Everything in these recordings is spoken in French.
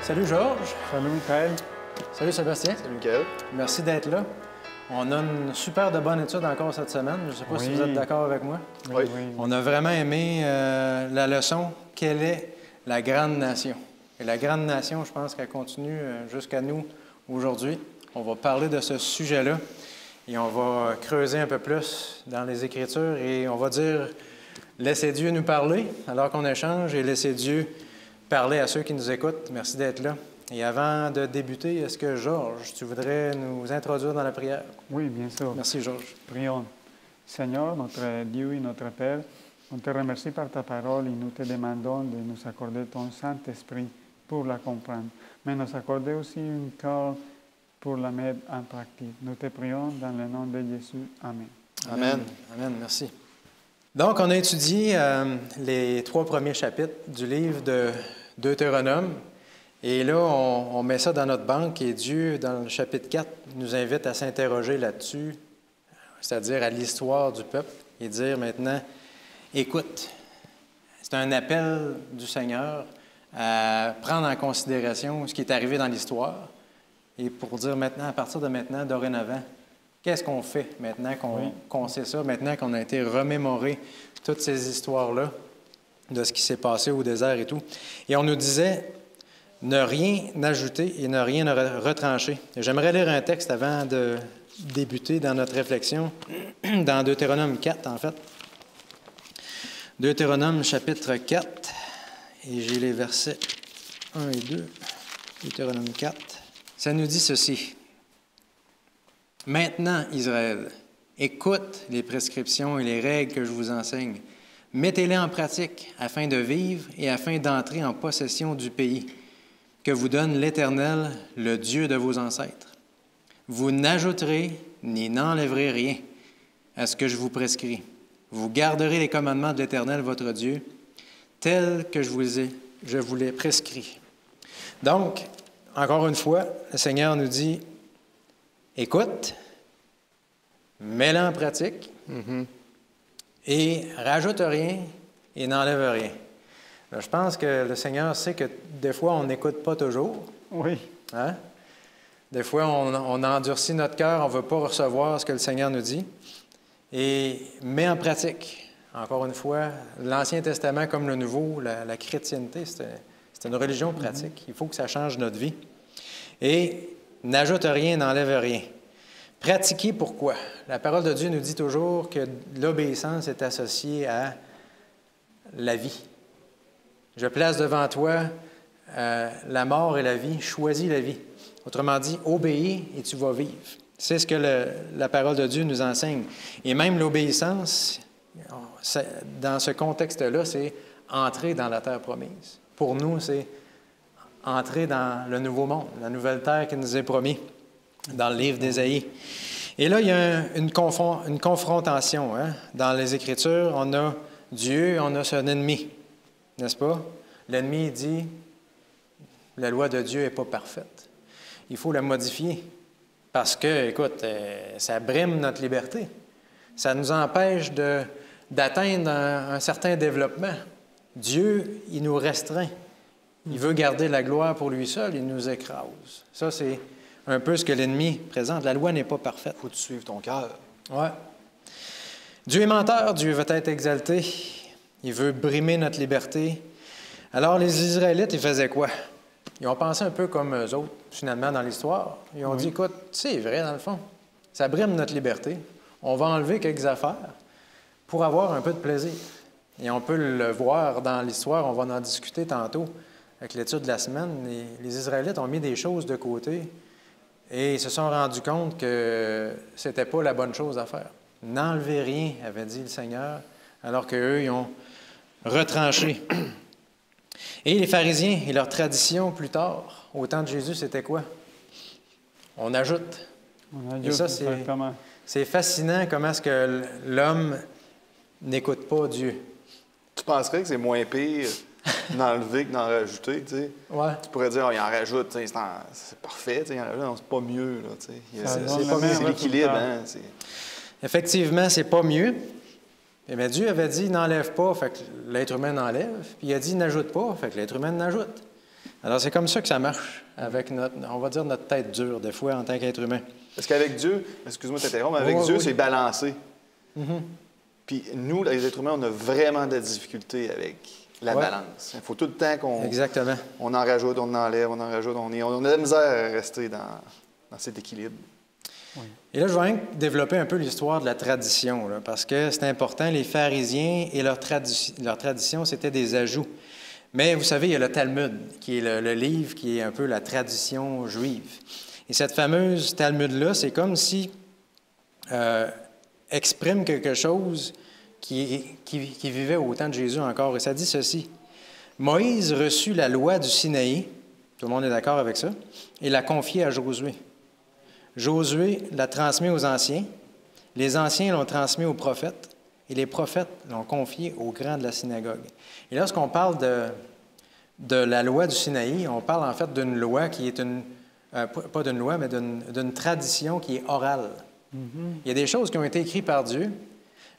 Salut Georges. Salut Michael. Salut Sébastien. Salut Michael. Merci d'être là. On a une super de bonne étude encore cette semaine. Je ne sais pas si vous êtes d'accord avec moi. Oui. On a vraiment aimé la leçon « Quelle est la grande nation? » Et la grande nation, je pense qu'elle continue jusqu'à nous aujourd'hui. On va parler de ce sujet-là et on va creuser un peu plus dans les Écritures et on va dire « Laissez Dieu nous parler alors qu'on échange et laissez Dieu parler à ceux qui nous écoutent. » Merci d'être là. Et avant de débuter, est-ce que, Georges, tu voudrais nous introduire dans la prière? Oui, bien sûr. Merci, Georges. Prions. Seigneur, notre Dieu et notre Père, on te remercie par ta parole et nous te demandons de nous accorder ton Saint-Esprit pour la comprendre, mais nous accorder aussi un cœur pour la mettre en pratique. Nous te prions dans le nom de Jésus. Amen. Amen. Amen. Merci. Donc, on a étudié les 3 premiers chapitres du livre de Deutéronome. Et là, on met ça dans notre banque et Dieu, dans le chapitre 4, nous invite à s'interroger là-dessus, c'est-à-dire à l'histoire du peuple, et dire maintenant, écoute, c'est un appel du Seigneur à prendre en considération ce qui est arrivé dans l'histoire et pour dire maintenant, à partir de maintenant, dorénavant, qu'est-ce qu'on fait maintenant qu'on sait ça, maintenant qu'on a été remémoré toutes ces histoires-là de ce qui s'est passé au désert et tout. Et on nous disait, ne rien ajouter et ne rien retrancher. J'aimerais lire un texte avant de débuter dans notre réflexion, dans Deutéronome 4, en fait. Deutéronome chapitre 4, et j'ai les versets 1 et 2. Deutéronome 4. Ça nous dit ceci. « Maintenant, Israël, écoute les prescriptions et les règles que je vous enseigne. Mettez-les en pratique afin de vivre et afin d'entrer en possession du pays que vous donne l'Éternel, le Dieu de vos ancêtres. Vous n'ajouterez ni n'enlèverez rien à ce que je vous prescris. Vous garderez les commandements de l'Éternel, votre Dieu, tels que je vous les prescris. » Donc, encore une fois, le Seigneur nous dit, écoute, mets-le en pratique et rajoute rien et n'enlève rien. Je pense que le Seigneur sait que des fois, on n'écoute pas toujours. Oui. Hein? Des fois, on endurcit notre cœur, on ne veut pas recevoir ce que le Seigneur nous dit. Et mets en pratique, encore une fois, l'Ancien Testament comme le Nouveau, la chrétienté, c'est une religion pratique. Il faut que ça change notre vie. Et n'ajoute rien, n'enlève rien. Pratiquer pourquoi? La parole de Dieu nous dit toujours que l'obéissance est associée à la vie. Je place devant toi la mort et la vie, choisis la vie. Autrement dit, obéis et tu vas vivre. C'est ce que la parole de Dieu nous enseigne. Et même l'obéissance, dans ce contexte-là, c'est entrer dans la terre promise. Pour nous, c'est entrer dans le nouveau monde, la nouvelle terre qui nous est promise dans le livre d'Ésaïe. Et là, il y a une confrontation. Hein? Dans les Écritures, on a Dieu, on a son ennemi. N'est-ce pas? L'ennemi dit, la loi de Dieu n'est pas parfaite. Il faut la modifier parce que, écoute, ça brime notre liberté. Ça nous empêche d'atteindre un certain développement. Dieu, il nous restreint. Il veut garder la gloire pour lui seul, il nous écrase. Ça, c'est un peu ce que l'ennemi présente. La loi n'est pas parfaite. Il faut que tu suives ton cœur. Oui. Dieu est menteur, Dieu veut être exalté. Il veut brimer notre liberté. Alors, les Israélites, ils faisaient quoi? Ils ont pensé un peu comme eux autres, finalement, dans l'histoire. Ils ont dit, écoute, c'est vrai, dans le fond. Ça brime notre liberté. On va enlever quelques affaires pour avoir un peu de plaisir. Et on peut le voir dans l'histoire, on va en discuter tantôt avec l'étude de la semaine. Les Israélites ont mis des choses de côté et ils se sont rendus compte que ce n'était pas la bonne chose à faire. N'enlevez rien, avait dit le Seigneur, alors qu'eux, ils ont retranché. Et les pharisiens et leur tradition plus tard, au temps de Jésus, c'était quoi? On ajoute. Et ça, c'est fascinant comment est-ce que l'homme n'écoute pas Dieu. Tu penserais que c'est moins pire d'enlever que d'en rajouter, tu sais? Ouais. Tu pourrais dire, il en rajoute, c'est parfait, il en rajoute, non, c'est pas mieux, là, tu sais. C'est l'équilibre, hein? Effectivement, c'est pas mieux. Mais Dieu avait dit, n'enlève pas, fait que l'être humain enlève. Puis il a dit, n'ajoute pas, fait que l'être humain n'ajoute. Alors, c'est comme ça que ça marche avec on va dire, notre tête dure, des fois, en tant qu'être humain. Parce qu'avec Dieu, excuse-moi de t'interrompre, mais avec Dieu, c'est balancé. Puis nous, les êtres humains, on a vraiment de la difficulté avec la balance. Il faut tout le temps qu'on on en rajoute, on en enlève, on en rajoute, on a de la misère à rester dans cet équilibre. Oui. Et là, je vais développer un peu l'histoire de la tradition, là, parce que c'est important. Les pharisiens et leur tradition, c'était des ajouts. Mais vous savez, il y a le Talmud, qui est le livre qui est un peu la tradition juive. Et cette fameuse Talmud-là, c'est comme si exprime quelque chose qui vivait au temps de Jésus encore. Et ça dit ceci. Moïse reçut la loi du Sinaï, tout le monde est d'accord avec ça, et l'a confiée à Josué. Josué l'a transmis aux anciens, les anciens l'ont transmis aux prophètes, et les prophètes l'ont confié aux grands de la synagogue. Et lorsqu'on parle de la loi du Sinaï, on parle en fait d'une loi qui est pas d'une loi, mais d'une tradition qui est orale. Il y a des choses qui ont été écrites par Dieu,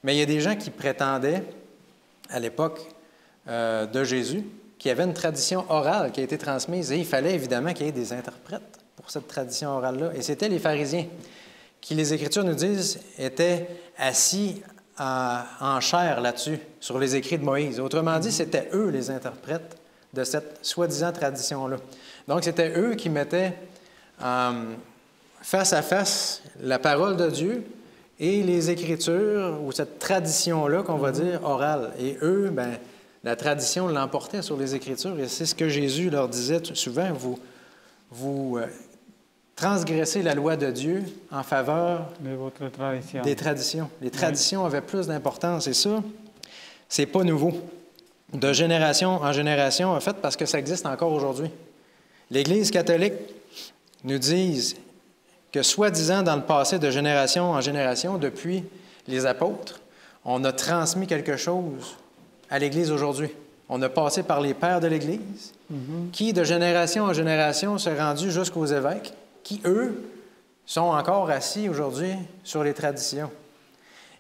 mais il y a des gens qui prétendaient, à l'époque de Jésus, qu'il y avait une tradition orale qui a été transmise, et il fallait évidemment qu'il y ait des interprètes pour cette tradition orale-là. Et c'était les pharisiens qui, les Écritures nous disent, étaient assis en chair là-dessus, sur les écrits de Moïse. Autrement dit, c'était eux les interprètes de cette soi-disant tradition-là. Donc, c'était eux qui mettaient face à face la parole de Dieu et les Écritures, ou cette tradition-là qu'on va dire orale. Et eux, bien, la tradition l'emportait sur les Écritures, et c'est ce que Jésus leur disait souvent, vous transgressez la loi de Dieu en faveur des traditions. Les traditions avaient plus d'importance, et ça, c'est pas nouveau. De génération en génération, en fait, parce que ça existe encore aujourd'hui. L'Église catholique nous dit que, soi-disant, dans le passé, de génération en génération, depuis les apôtres, on a transmis quelque chose à l'Église aujourd'hui. On a passé par les pères de l'Église, qui, de génération en génération, s'est rendu jusqu'aux évêques, qui, eux, sont encore assis aujourd'hui sur les traditions.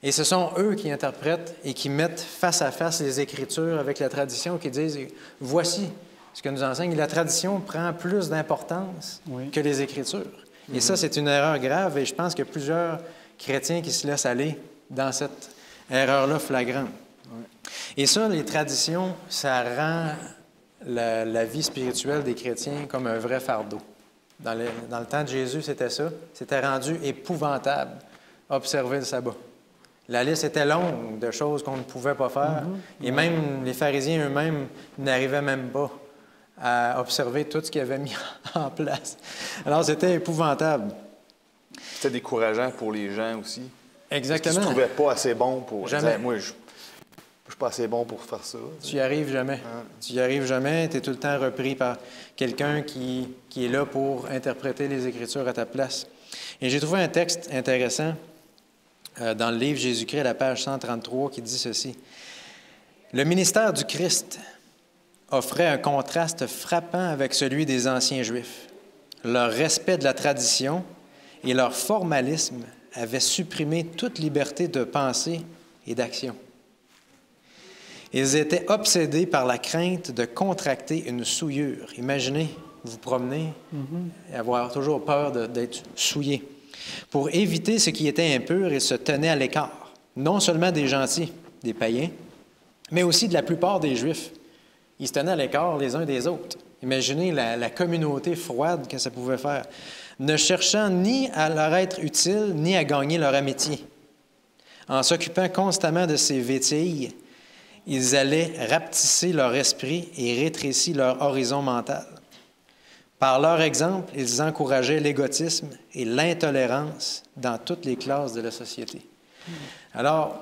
Et ce sont eux qui interprètent et qui mettent face à face les Écritures avec la tradition, qui disent « Voici ce que nous enseigne. » La tradition prend plus d'importance que les Écritures. Et ça, c'est une erreur grave, et je pense qu'il y a plusieurs chrétiens qui se laissent aller dans cette erreur-là flagrante. Et ça, les traditions, ça rend la vie spirituelle des chrétiens comme un vrai fardeau. Dans le temps de Jésus, c'était ça. C'était rendu épouvantable, observer le sabbat. La liste était longue de choses qu'on ne pouvait pas faire. Et même les pharisiens eux-mêmes n'arrivaient même pas à observer tout ce qu'ils avaient mis en place. Alors, c'était épouvantable. C'était décourageant pour les gens aussi. Exactement. Parce qu'ils ne se trouvaient pas assez bons pour... Jamais. Moi, je ne suis pas assez bon pour faire ça. Tu n'y arrives jamais. Tu n'y arrives jamais. Tu es tout le temps repris par quelqu'un qui est là pour interpréter les Écritures à ta place. Et j'ai trouvé un texte intéressant dans le livre Jésus-Christ, à la page 133, qui dit ceci. « Le ministère du Christ offrait un contraste frappant avec celui des anciens Juifs. Leur respect de la tradition et leur formalisme avaient supprimé toute liberté de pensée et d'action. Ils étaient obsédés par la crainte de contracter une souillure. Imaginez, vous promenez et avoir toujours peur d'être souillé. Pour éviter ce qui était impur, ils se tenaient à l'écart, non seulement des gentils, des païens, mais aussi de la plupart des Juifs. Ils se tenaient à l'écart les uns des autres. Imaginez la communauté froide que ça pouvait faire, ne cherchant ni à leur être utile, ni à gagner leur amitié. En s'occupant constamment de ces vétilles, ils allaient rapetisser leur esprit et rétrécir leur horizon mental. Par leur exemple, ils encourageaient l'égotisme et l'intolérance dans toutes les classes de la société. Alors,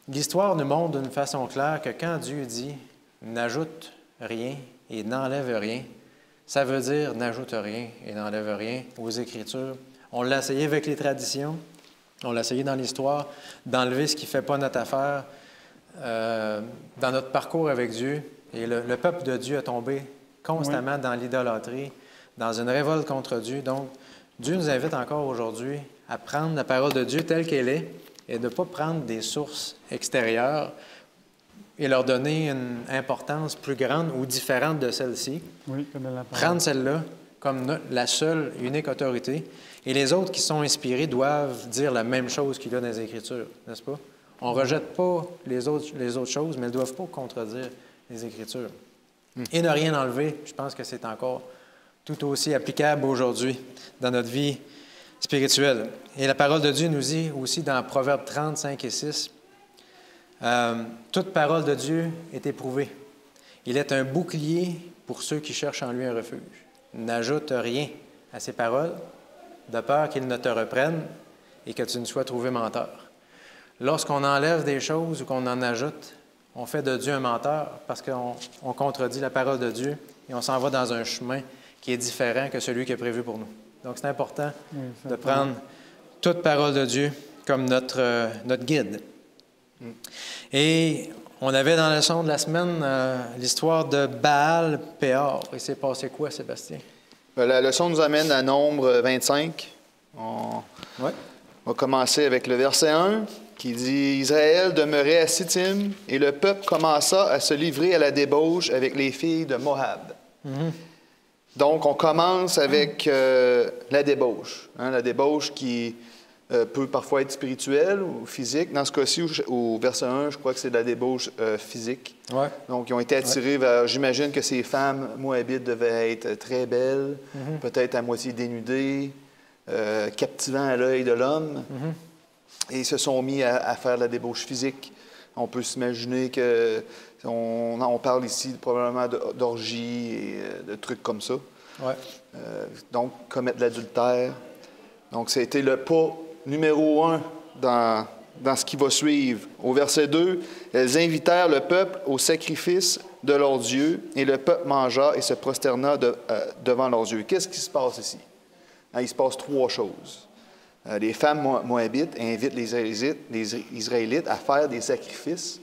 l'histoire nous montre d'une façon claire que quand Dieu dit « n'ajoute rien et n'enlève rien », ça veut dire « n'ajoute rien et n'enlève rien » aux Écritures. On l'a essayé avec les traditions, on l'a essayé dans l'histoire, d'enlever ce qui ne fait pas notre affaire dans notre parcours avec Dieu. Et le peuple de Dieu a tombé constamment dans l'idolâtrie, dans une révolte contre Dieu. Donc, Dieu nous invite encore aujourd'hui à prendre la parole de Dieu telle qu'elle est et de ne pas prendre des sources extérieures et leur donner une importance plus grande ou différente de celle-ci. Oui, que de la parole. Prendre celle-là comme la seule, unique autorité. Et les autres qui sont inspirés doivent dire la même chose qu'il y a dans les Écritures, n'est-ce pas? On ne rejette pas les autres choses, mais elles ne doivent pas contredire les Écritures. Et ne rien enlever, je pense que c'est encore tout aussi applicable aujourd'hui dans notre vie spirituelle. Et la parole de Dieu nous dit aussi dans Proverbes 30, 5 et 6, toute parole de Dieu est éprouvée. Il est un bouclier pour ceux qui cherchent en lui un refuge. N'ajoute rien à ses paroles, de peur qu'il ne te reprenne et que tu ne sois trouvé menteur. Lorsqu'on enlève des choses ou qu'on en ajoute, on fait de Dieu un menteur parce qu'on contredit la parole de Dieu et on s'en va dans un chemin qui est différent que celui qui est prévu pour nous. Donc, c'est important de prendre toute parole de Dieu comme notre guide. Et on avait dans le leçon de la semaine l'histoire de Baal-Péor. Il s'est passé quoi, Sébastien? La leçon nous amène à Nombre 25. On va commencer avec le verset 1 qui dit « Israël demeurait à Sittim et le peuple commença à se livrer à la débauche avec les filles de Moab. Donc, on commence avec la débauche. La débauche qui peut parfois être spirituelle ou physique. Dans ce cas-ci, au verset 1, je crois que c'est de la débauche physique. Ouais. Donc, ils ont été attirés vers... J'imagine que ces femmes moabites devaient être très belles, peut-être à moitié dénudées, captivant à l'œil de l'homme. Et ils se sont mis à faire de la débauche physique. On peut s'imaginer que... On parle ici probablement d'orgies et de trucs comme ça. Ouais. Donc, commettre l'adultère. Donc, ça a été le pas numéro 1 dans ce qui va suivre. Au verset 2, « Elles invitèrent le peuple au sacrifice de leur Dieu, et le peuple mangea et se prosterna devant leurs yeux. » Qu'est-ce qui se passe ici? Il se passe 3 choses. Les femmes moabites invitent les Israélites à faire des sacrifices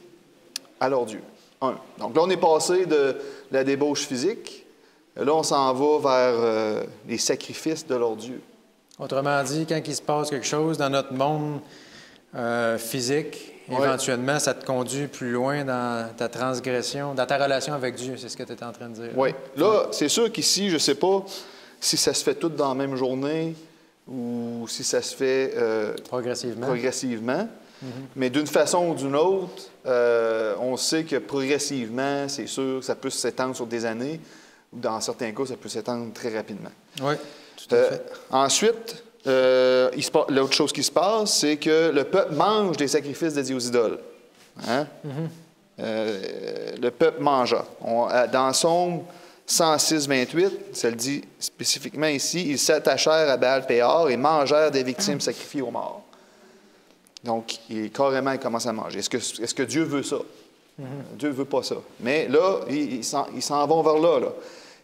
à leur Dieu. 1. Donc là, on est passé de la débauche physique. Là, on s'en va vers les sacrifices de leur Dieu. Autrement dit, quand il se passe quelque chose dans notre monde physique, éventuellement, ça te conduit plus loin dans ta transgression, dans ta relation avec Dieu. C'est ce que tu étais en train de dire. Oui. Là, c'est sûr qu'ici, je ne sais pas si ça se fait tout dans la même journée ou si ça se fait progressivement. Mais d'une façon ou d'une autre, on sait que progressivement, c'est sûr, ça peut s'étendre sur des années. Dans certains cas, ça peut s'étendre très rapidement. Oui, tout à fait. Ensuite, l'autre chose qui se passe, c'est que le peuple mange des sacrifices dédiés aux idoles. Hein? Le peuple mangea. Dans Somme 106, 28, ça le dit spécifiquement ici, ils s'attachèrent à Baal-Péor et mangèrent des victimes sacrifiées aux morts. Donc, carrément, ils commencent à manger. Est-ce que Dieu veut ça? Dieu ne veut pas ça. Mais là, ils s'en vont vers là.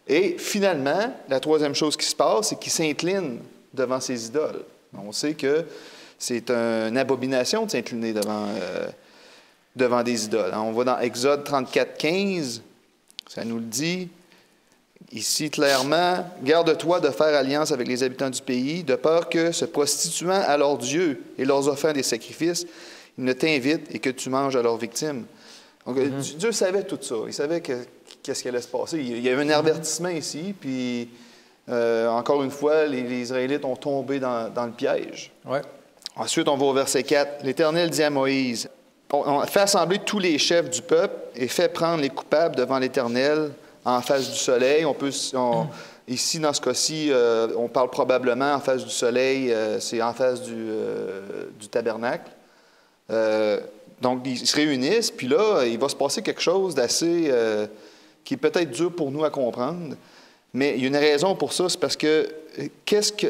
Et finalement, la troisième chose qui se passe, c'est qu'ils s'inclinent devant ces idoles. On sait que c'est une abomination de s'incliner devant des idoles. On va dans Exode 34, 15, ça nous le dit ici clairement, « Garde-toi de faire alliance avec les habitants du pays, de peur que, se prostituant à leurs dieux et leur offrant des sacrifices, ils ne t'invitent et que tu manges à leurs victimes. » Donc, Dieu savait tout ça. Il savait qu'est-ce qui allait se passer. Il y avait un avertissement ici, puis encore une fois, les Israélites ont tombé dans le piège. Ouais. Ensuite, on va au verset 4. « L'Éternel dit à Moïse, on fait assembler tous les chefs du peuple et fait prendre les coupables devant l'Éternel en face du soleil. » Ici, dans ce cas-ci, on parle probablement en face du soleil, c'est en face du tabernacle. Donc, ils se réunissent, puis là, il va se passer quelque chose d'assez... qui est peut-être dur pour nous à comprendre, mais il y a une raison pour ça, c'est parce que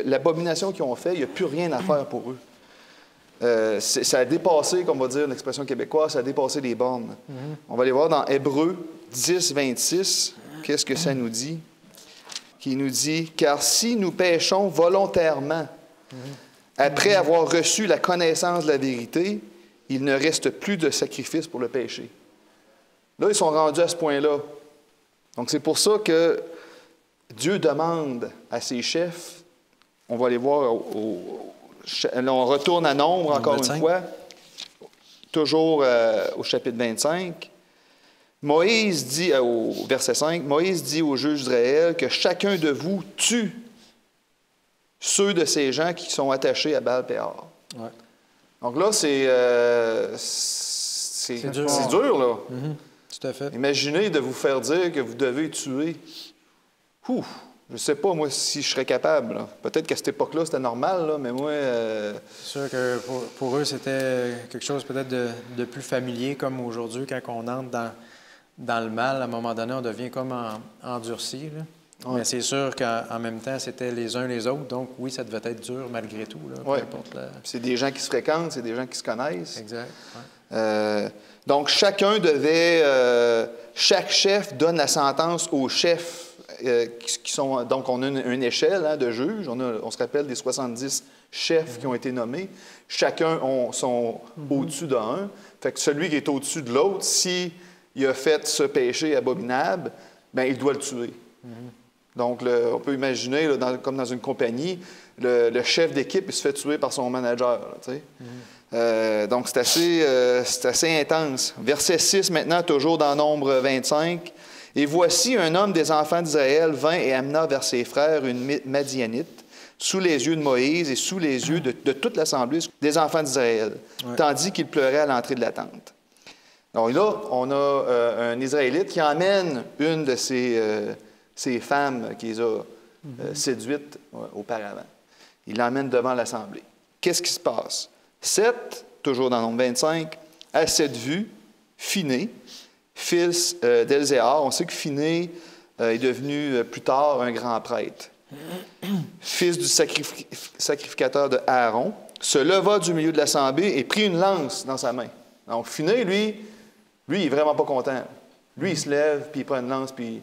l'abomination qu'ils ont fait, il n'y a plus rien à faire pour eux. Ça a dépassé, comme on va dire l'expression québécoise, ça a dépassé les bornes. On va aller voir dans Hébreux 10, 26, qu'est-ce que ça nous dit? Qui nous dit, « Car si nous péchons volontairement, après avoir reçu la connaissance de la vérité, il ne reste plus de sacrifice pour le péché. » Là, ils sont rendus à ce point-là. Donc, c'est pour ça que Dieu demande à ses chefs, on va aller voir, là, on retourne à Nombre encore une fois, toujours au chapitre 25. Moïse dit, au verset 5, Moïse dit aux juges d'Israël que chacun de vous tue ceux de ces gens qui sont attachés à Baal-Péor. Ouais. Donc là, c'est dur, là. Tout à fait. Imaginez de vous faire dire que vous devez tuer. Je ne sais pas, moi, si je serais capable. Peut-être qu'à cette époque-là, c'était normal, là, mais moi... C'est sûr que pour eux, c'était quelque chose peut-être de plus familier, comme aujourd'hui, quand on entre dans le mal, à un moment donné, on devient comme endurci, là. Ouais. Mais c'est sûr qu'en même temps, c'était les uns les autres. Donc, oui, ça devait être dur malgré tout. Là, peu importe C'est des gens qui se fréquentent, c'est des gens qui se connaissent. Exact. Ouais. Donc, chacun devait... chaque chef donne la sentence aux chefs qui sont... Donc, on a une échelle de juges. On se rappelle des 70 chefs qui ont été nommés. Chacun sont au-dessus d'un. Fait que celui qui est au-dessus de l'autre, s'il a fait ce péché abominable, bien, il doit le tuer. Donc, on peut imaginer, là, comme dans une compagnie, le chef d'équipe il se fait tuer par son manager. Là, donc, c'est assez intense. Verset 6, maintenant, toujours dans Nombre 25. « Et voici un homme des enfants d'Israël vint et amena vers ses frères une Madianite, sous les yeux de Moïse et sous les yeux de toute l'assemblée des enfants d'Israël, tandis qu'il pleurait à l'entrée de la tente. » Donc là, on a un Israélite qui emmène une de ces femmes qui les a séduites auparavant. Il l'emmène devant l'Assemblée. Qu'est-ce qui se passe? 7, toujours dans Nombre 25, à cette vue, Phiné, fils d'Elzéar, on sait que Phiné est devenu plus tard un grand prêtre, fils du sacrificateur de Aaron, se leva du milieu de l'Assemblée et prit une lance dans sa main. Donc Phiné, lui, il n'est vraiment pas content. Lui, il se lève, puis il prend une lance, puis...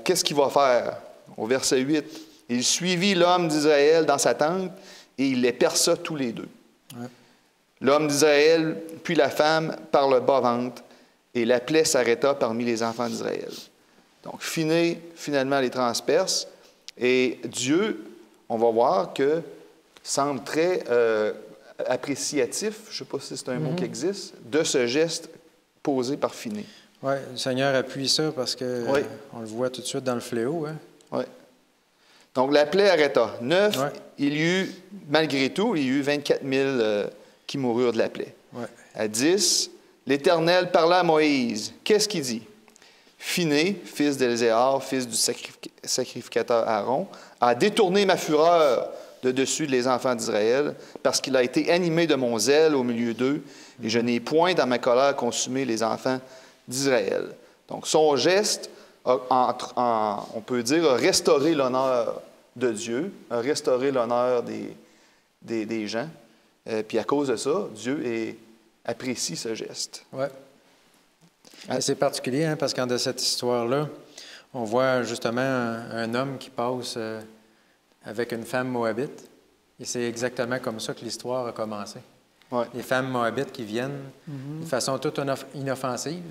Qu'est-ce qu'il va faire? Au verset 8, « Il suivit l'homme d'Israël dans sa tente, et il les perça tous les deux. Ouais. L'homme d'Israël, puis la femme, par le bas-ventre, et la plaie s'arrêta parmi les enfants d'Israël. » Donc, Phiné, finalement, les transperce, et Dieu, on va voir que semble très appréciatif, je ne sais pas si c'est un mot qui existe, de ce geste posé par Phiné. Oui, le Seigneur appuie ça parce qu'on le voit tout de suite dans le fléau. Hein? Oui. Donc, la plaie arrêta. 9, il y eut, malgré tout, il y eut 24 000 qui moururent de la plaie. Ouais. À 10, l'Éternel parla à Moïse. Qu'est-ce qu'il dit? Phiné, fils d'Elzéar, fils du sacrificateur Aaron, a détourné ma fureur de dessus les enfants d'Israël, parce qu'il a été animé de mon zèle au milieu d'eux, et je n'ai point dans ma colère consumé les enfants d'Israël. Donc, son geste, on peut dire, a restauré l'honneur de Dieu, a restauré l'honneur des gens. Puis à cause de ça, Dieu apprécie ce geste. Oui. C'est particulier, hein, parce que dans cette histoire-là, on voit justement un homme qui passe avec une femme moabite. Et c'est exactement comme ça que l'histoire a commencé. Ouais. Les femmes moabites qui viennent de façon toute inoffensive,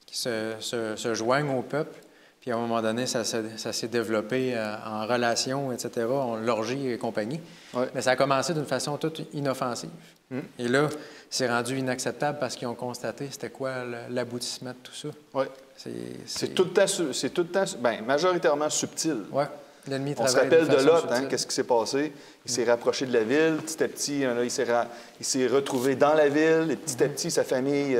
qui se joignent au peuple, puis à un moment donné, ça s'est développé en relation, etc., en l'orgie et compagnie. Ouais. Mais ça a commencé d'une façon toute inoffensive. Et là, c'est rendu inacceptable parce qu'ils ont constaté c'était quoi l'aboutissement de tout ça. Oui. C'est tout le temps, bien, majoritairement subtil. Oui. On se rappelle de Lot, hein, qu'est-ce qui s'est passé? Il s'est rapproché de la ville, petit à petit, là, il s'est retrouvé dans la ville, et petit à petit, sa famille,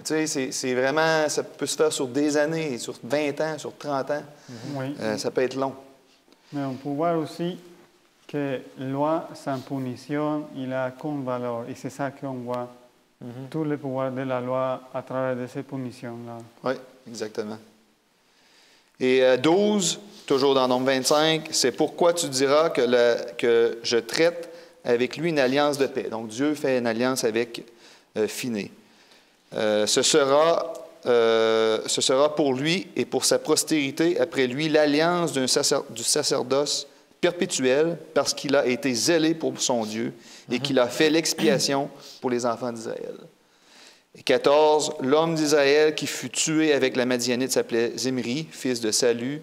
tu sais, c'est vraiment, ça peut se faire sur des années, sur 20 ans, sur 30 ans. Oui. Ça peut être long. Mais on peut voir aussi que loi sans punition, il a qu'une valeur, et c'est ça qu'on voit, tout le pouvoir de la loi à travers de ces punitions-là. Oui, exactement. Et 12, toujours dans Nombre 25, c'est pourquoi tu diras que je traite avec lui une alliance de paix. Donc Dieu fait une alliance avec Phiné. Ce sera pour lui et pour sa postérité après lui l'alliance du sacerdoce perpétuel parce qu'il a été zélé pour son Dieu et qu'il a fait l'expiation pour les enfants d'Israël. Et 14, l'homme d'Israël qui fut tué avec la Madianite s'appelait Zimri, fils de Salu.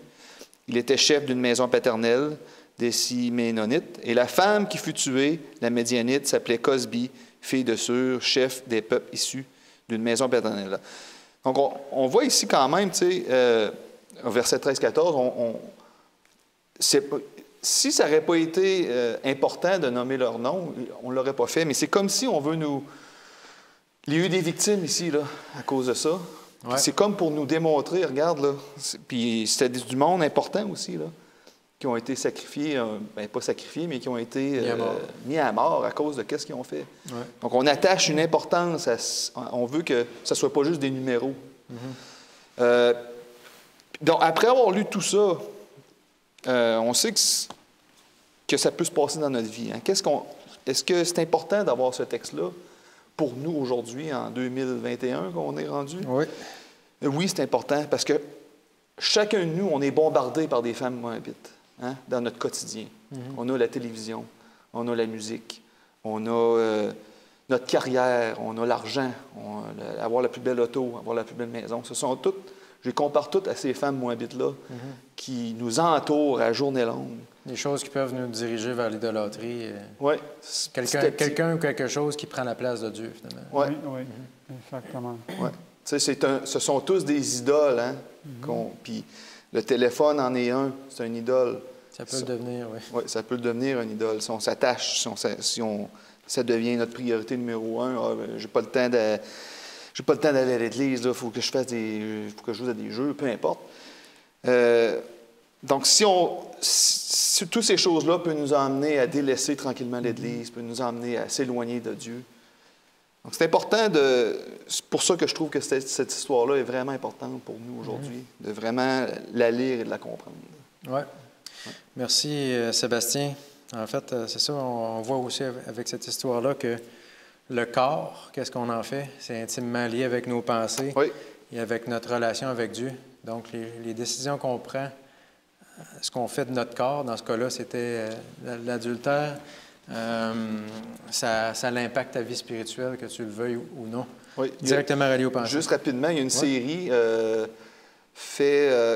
Il était chef d'une maison paternelle des Siménonites. Et la femme qui fut tuée, la Madianite, s'appelait Cosbi, fille de Sur, chef des peuples issus d'une maison paternelle. Donc, on voit ici quand même, tu sais, au verset 13-14, si ça n'aurait pas été important de nommer leur nom, on ne l'aurait pas fait, mais c'est comme si on veut nous... Il y a eu des victimes ici, là, à cause de ça. Ouais. C'est comme pour nous démontrer, regarde, là, puis c'était du monde important aussi, là, qui ont été sacrifiés, bien pas sacrifiés, mais qui ont été mis à mort à cause de qu'est-ce qu'ils ont fait. Ouais. Donc, on attache une importance, on veut que ça ne soit pas juste des numéros. Mm-hmm. Donc, après avoir lu tout ça, on sait que ça peut se passer dans notre vie. Hein. Est-ce que c'est important d'avoir ce texte-là pour nous aujourd'hui, en 2021, qu'on est rendu? Oui. Oui, c'est important parce que chacun de nous, on est bombardé par des femmes moabites, hein, dans notre quotidien. Mm-hmm. On a la télévision, on a la musique, on a notre carrière, on a l'argent, avoir la plus belle auto, avoir la plus belle maison. Ce sont toutes... Je les compare toutes à ces femmes moabites-là qui nous entourent à journée longue. Des choses qui peuvent nous diriger vers l'idolâtrie. Oui. Quelqu'un ou quelque chose qui prend la place de Dieu, finalement. Ouais. Oui, exactement. Ouais. Ce sont tous des idoles. Hein, puis le téléphone en est un, c'est un idole. Ça peut le devenir, oui. Oui, ça peut le devenir un idole. Si on s'attache, ça devient notre priorité numéro un. Ah, ben, j'ai pas le temps d'aller à l'église, il faut que je faut que je joue à des jeux, peu importe. Donc, si toutes ces choses-là peuvent nous emmener à délaisser tranquillement l'Église, peuvent nous emmener à s'éloigner de Dieu. Donc, c'est important c'est pour ça que je trouve que cette histoire-là est vraiment importante pour nous aujourd'hui, de vraiment la lire et de la comprendre. Oui. Ouais. Merci, Sébastien. En fait, c'est ça, on voit aussi avec cette histoire-là que le corps, qu'est-ce qu'on en fait? C'est intimement lié avec nos pensées et avec notre relation avec Dieu. Donc, les décisions qu'on prend, ce qu'on fait de notre corps, dans ce cas-là, c'était l'adultère, ça l'impacte ta vie spirituelle, que tu le veuilles ou non. Oui, directement relié aux pensées. Juste rapidement, il y a une série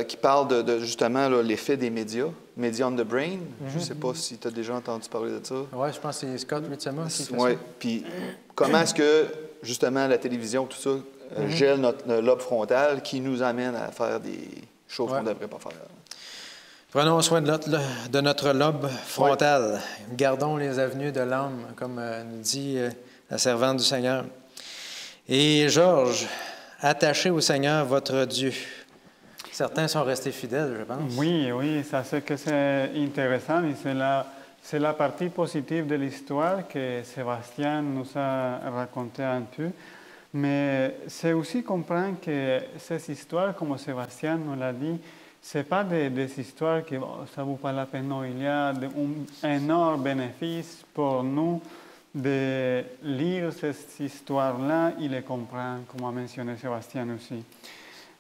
qui parle de justement l'effet des médias, Media on the Brain. Je ne sais pas si tu as déjà entendu parler de ça. Oui, je pense que c'est Scott Ritzema qui fait ça. Oui, puis comment est-ce que, justement, la télévision, tout ça, gèle notre lobe frontal qui nous amène à faire des choses qu'on ne devrait pas faire. Prenons soin de notre lobe frontal. Gardons les avenues de l'âme, comme nous dit la servante du Seigneur. Et Georges, attachez au Seigneur votre Dieu. Certains sont restés fidèles, je pense. Oui, ça c'est que c'est intéressant et c'est la partie positive de l'histoire que Sébastien nous a raconté un peu. Mais c'est aussi comprendre que ces histoires, comme Sébastien nous l'a dit, ce n'est pas des histoires que ça ne vaut pas la peine. Non, il y a un énorme bénéfice pour nous de lire ces histoires-là et les comprendre, comme a mentionné Sébastien aussi.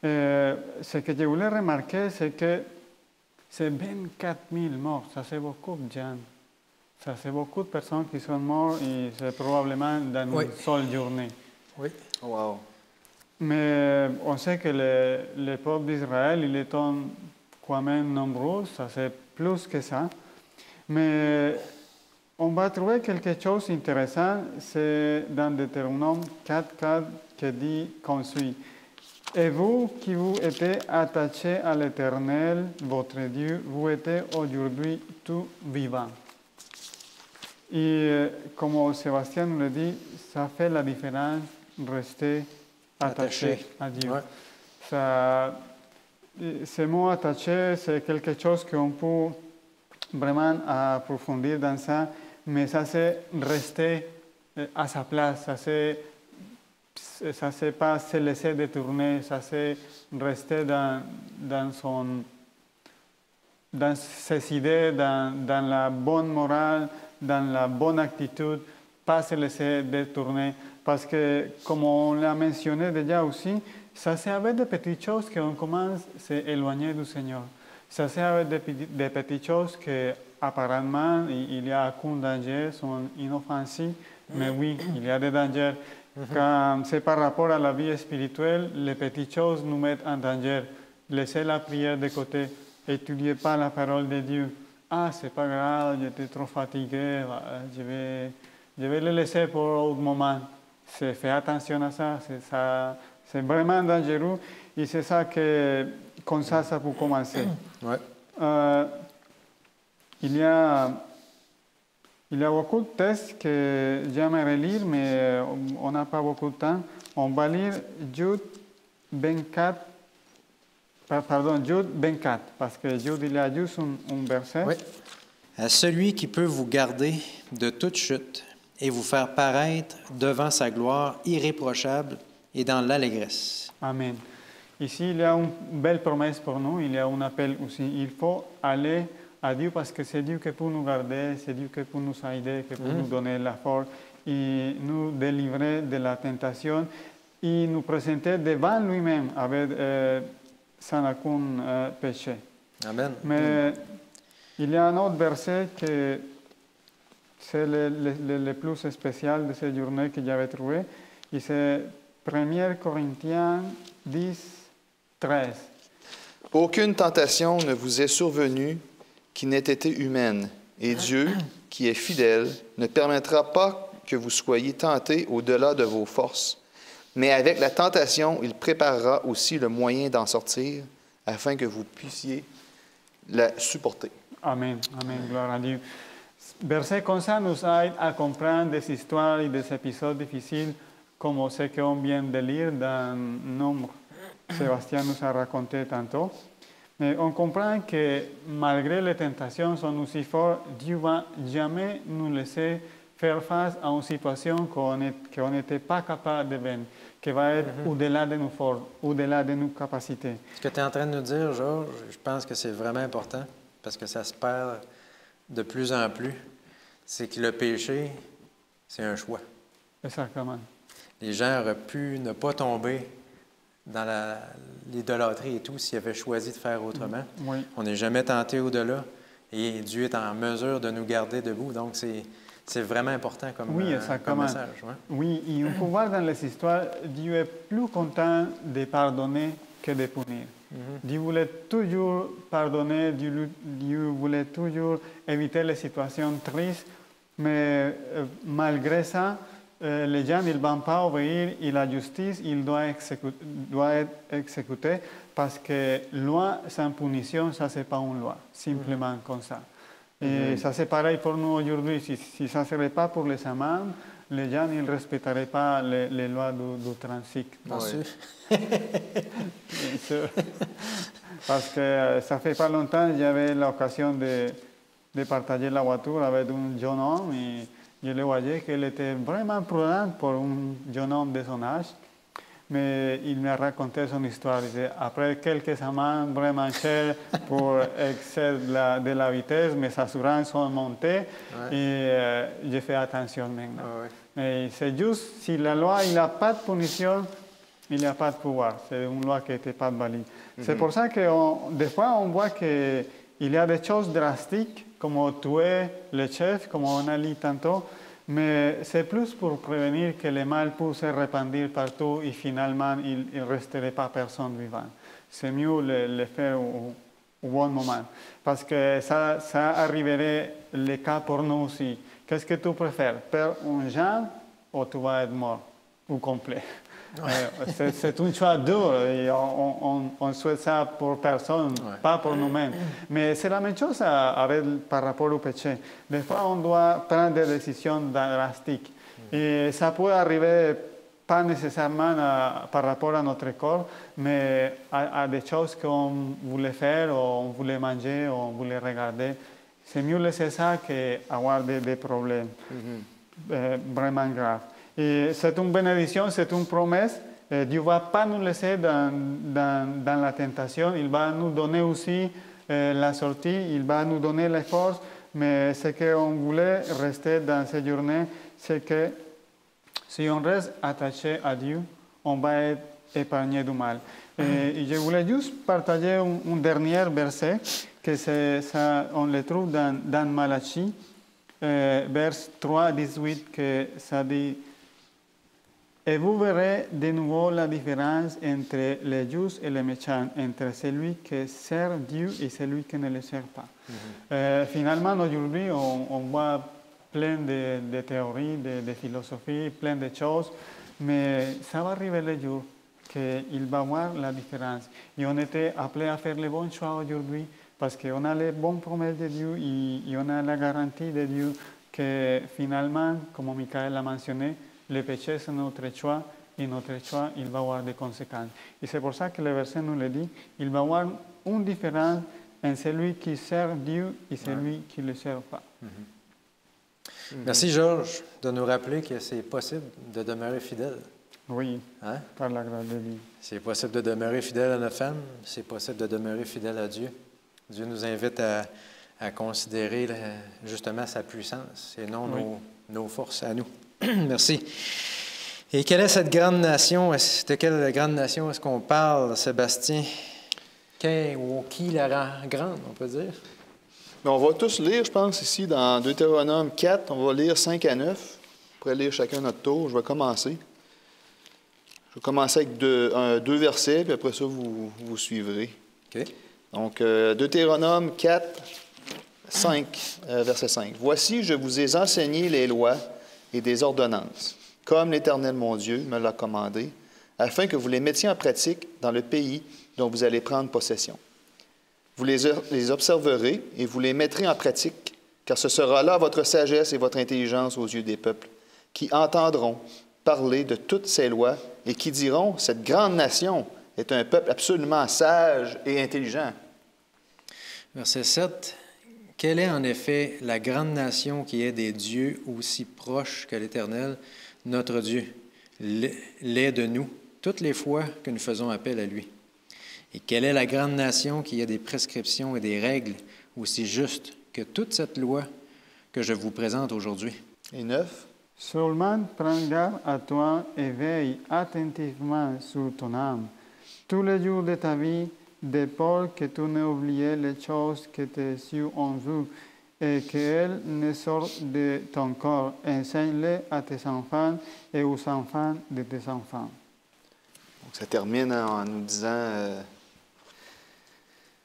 Ce que je voulais remarquer, c'est que c'est 24 000 morts. Ça, c'est beaucoup de gens. Ça, c'est beaucoup de personnes qui sont mortes et c'est probablement dans une seule journée. Oui. Wow. Mais on sait que le peuple d'Israël, il est quand même nombreux, ça c'est plus que ça. Mais on va trouver quelque chose d'intéressant, c'est dans Deutéronome 4:4 qui dit comme suit. Et vous qui vous êtes attachés à l'Éternel, votre Dieu, vous êtes aujourd'hui tout vivant. Et comme Sébastien nous le dit, ça fait la différence, rester attaché à Dieu. Ouais. Ce mot attaché, c'est quelque chose qu'on peut vraiment approfondir dans ça, mais ça c'est rester à sa place, ça c'est pas se laisser détourner, ça c'est rester dans ses idées, dans la bonne morale, dans la bonne attitude, pas se laisser détourner. Parce que, comme on l'a mentionné déjà aussi, ça c'est avec des petites choses qu'on commence à s'éloigner du Seigneur. Ça c'est avec des petites choses que apparemment il y a aucun danger, sont inoffensives, mais oui, il y a des dangers. Quand c'est par rapport à la vie spirituelle, les petites choses nous mettent en danger. Laissez la prière de côté, étudiez pas la parole de Dieu. Ah, c'est pas grave, j'étais trop fatigué, je vais le laisser pour un autre moment. Fais attention à ça, ça C'est vraiment dangereux et c'est ça que, comme ça peut commencer. Ouais. Il y a beaucoup de textes que j'aimerais lire, mais on n'a pas beaucoup de temps. On va lire Jude 24, parce que Jude, il y a juste un verset. Oui. À celui qui peut vous garder de toute chute et vous faire paraître devant sa gloire irréprochable et dans l'allégresse. Amen. Ici, il y a une belle promesse pour nous, il y a un appel aussi. Il faut aller à Dieu parce que c'est Dieu qui peut nous garder, c'est Dieu qui peut nous aider, qui peut nous donner la force et nous délivrer de la tentation et nous présenter devant lui-même avec sans aucun péché. Amen. Mais il y a un autre verset que c'est le plus spécial de cette journée que j'avais trouvé et c'est 1 Corinthiens 10, 13. Aucune tentation ne vous est survenue qui n'ait été humaine, et Dieu, qui est fidèle, ne permettra pas que vous soyez tentés au-delà de vos forces. Mais avec la tentation, il préparera aussi le moyen d'en sortir, afin que vous puissiez la supporter. Amen, amen, gloire à Dieu. Versets comme ça nous aident à comprendre des histoires et des épisodes difficiles, comme ce qu'on vient de lire dans Nombre. Sébastien nous a raconté tantôt. Mais on comprend que malgré les tentations sont aussi fortes, Dieu ne va jamais nous laisser faire face à une situation qu'on n'était pas capable de vaincre, qui va être au-delà de nos forces, au-delà de nos capacités. Ce que tu es en train de nous dire, Georges, je pense que c'est vraiment important parce que ça se perd de plus en plus. C'est que le péché, c'est un choix. Exactement. Les gens auraient pu ne pas tomber dans l'idolâtrie et tout s'ils avaient choisi de faire autrement. Oui. On n'est jamais tenté au-delà et Dieu est en mesure de nous garder debout. Donc, c'est vraiment important comme message. Ouais. Oui, et on peut voir dans les histoires, Dieu est plus content de pardonner que de punir. Dieu voulait toujours pardonner, Dieu voulait toujours éviter les situations tristes, mais malgré ça, les gens ne vont pas obéir et la justice il doit être exécutée parce que loi sans punition, ça c'est pas une loi, simplement comme ça. Et ça c'est pareil pour nous aujourd'hui. Si ça ne serait pas pour les amendes, les gens ne respecteraient pas les lois du transit. Oui. Bien sûr. Parce que ça fait pas longtemps, j'avais l'occasion de partager la voiture avec un jeune homme et je le voyais qu'il était vraiment prudent pour un jeune homme de son âge. Mais il m'a raconté son histoire. Il disait, après quelques amendes vraiment chères pour excès de la vitesse, mes assurances sont montées et j'ai fait attention maintenant. Mais c'est juste, si la loi n'a pas de punition, il n'y a pas de pouvoir. C'est une loi qui n'était pas valide. C'est pour ça que des fois, on voit qu'il y a des choses drastiques, comme tuer le chef, comme on a dit tantôt, mais c'est plus pour prévenir que le mal puisse se répandre partout et finalement, il ne resterait pas personne vivant. C'est mieux le faire au bon moment. Parce que ça arriverait le cas pour nous aussi. Qu'est-ce que tu préfères? Perdre une jambe ou tu vas être mort ou complet? C'est un choix dur et on souhaite ça pour personne, pas pour nous-mêmes. Mais c'est la même chose par rapport au péché. Des fois, on doit prendre des décisions drastiques. Et ça peut arriver pas nécessairement par rapport à notre corps, mais à des choses qu'on voulait faire, ou on voulait manger, ou on voulait regarder. C'est mieux laisser ça qu'avoir des problèmes vraiment graves. Et c'est une bénédiction, c'est une promesse. Dieu ne va pas nous laisser dans la tentation. Il va nous donner aussi la sortie, il va nous donner les forces. Mais ce qu'on voulait rester dans cette journée, c'est que si on reste attaché à Dieu, on va être épargné du mal. Et je voulais juste partager un dernier verset, on le trouve dans Malachie, verset 3, 18, que ça dit « Et vous verrez de nouveau la différence entre les justes et les méchants, entre celui qui sert Dieu et celui qui ne le sert pas. Finalement, aujourd'hui, on voit plein de théories, de philosophies, plein de choses, mais ça va arriver le jour qu'il va voir la différence. Et on était appelés à faire les bons choix aujourd'hui parce qu'on a les bonnes promesses de Dieu et on a la garantie de Dieu que finalement, comme Michael l'a mentionné, le péché c'est notre choix et notre choix, il va avoir des conséquences. Et c'est pour ça que le verset nous le dit, il va y avoir une différence entre celui qui sert Dieu et celui qui ne le sert pas. Merci, Georges, de nous rappeler que c'est possible de demeurer fidèle. Oui, par la grâce de Dieu. C'est possible de demeurer fidèle à notre femme, c'est possible de demeurer fidèle à Dieu. Dieu nous invite à considérer justement sa puissance et non nos forces à nous. Merci. Et quelle est cette grande nation? De quelle grande nation est-ce qu'on parle, Sébastien? Qui la rend grande, on peut dire? Mais on va tous lire, je pense, ici, dans Deutéronome 4, on va lire 5 à 9. On pourrait lire chacun notre tour. Je vais commencer. Je vais commencer avec deux versets, puis après ça, vous suivrez. OK. Donc, Deutéronome 4, 5, verset 5. « Voici, je vous ai enseigné les lois et des ordonnances, comme l'Éternel mon Dieu me l'a commandé, afin que vous les mettiez en pratique dans le pays dont vous allez prendre possession. Vous les observerez et vous les mettrez en pratique, car ce sera là votre sagesse et votre intelligence aux yeux des peuples, qui entendront parler de toutes ces lois et qui diront, cette grande nation est un peuple absolument sage et intelligent. » Verset 7. « Quelle est en effet la grande nation qui est des dieux aussi proches que l'Éternel, notre Dieu, l'est de nous, toutes les fois que nous faisons appel à lui? Et quelle est la grande nation qui a des prescriptions et des règles aussi justes que toute cette loi que je vous présente aujourd'hui? » Et 9. « Seulement prends garde à toi et veille attentivement sur ton âme, tous les jours de ta vie, de peur que tu n'aies oublié les choses que tes yeux ont vues et qu'elles ne sortent de ton corps. Enseigne-les à tes enfants et aux enfants de tes enfants. » Donc, ça termine en nous disant